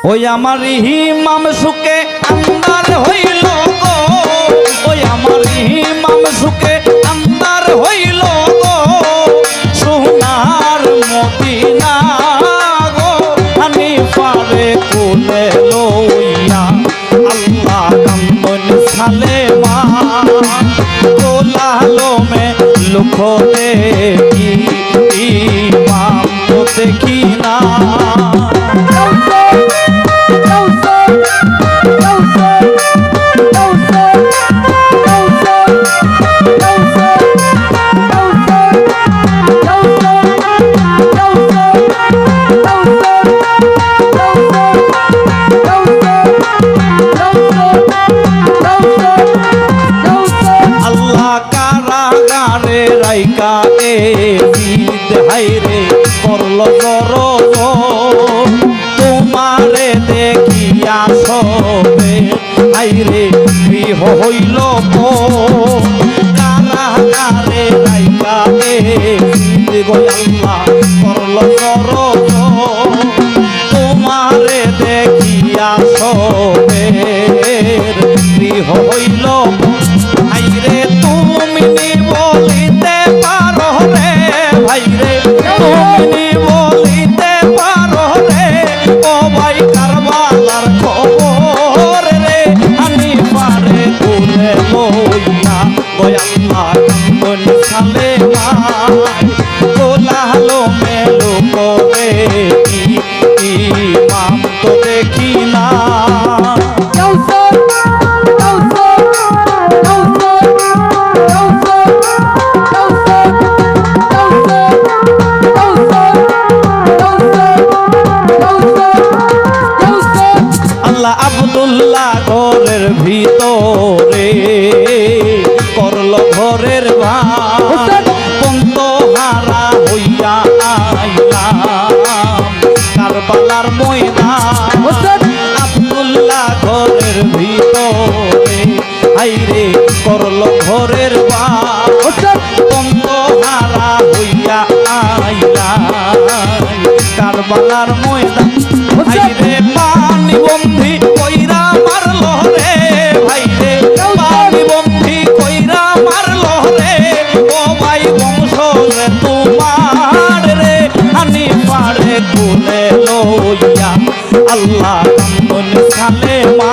ওই আমার ইমাম সুকে আন্দার হইল গো, ওই আমার ইমাম সুকে আন্দার হইল গো, সোনার মদিনা গো হানিফারে কোলে লইয়া আল্লাহ কান্দন সালেমা কোলাহলমে লুখ দেখি ইমাম তো দেখি না। তোমারে দেখিয়া সবে হাইরে গৃহ হইল কারাগারে রাইকা গো আল্লাহ করল তোমারে দেখিয়া সবে গৃহ হইল হাইরে তুমি বলিতে পারো রে ভাইরে তুমি বলিতে পারো রে ও ভাই কারবালার খবর রে আমি পারে কোলে লইয়া গো আল্লাহ কান্দন সালেমা কোলাহলমে লোক দেখি ইমাম তো দেখি না। আব্দুল্লাহ ঘরের ভিতরে করল ঘরের পন্তহারা হইয়া আইলাম কারবালার ময়দান। আব্দুল্লাহ ঘরের ভিতরে হাইরে করল ঘরের পন্তহারা হইয়া আইলাম কারবালার ময়দান। হাইরে পানি বন্ধি কইরা মারল রে ভাইরে পানি বন্ধি কইরা মারল রে ও ভাই বংশ রে তোমার রে হানিফারে কোলে লইয়া আল্লাহ কান্দন সালেমা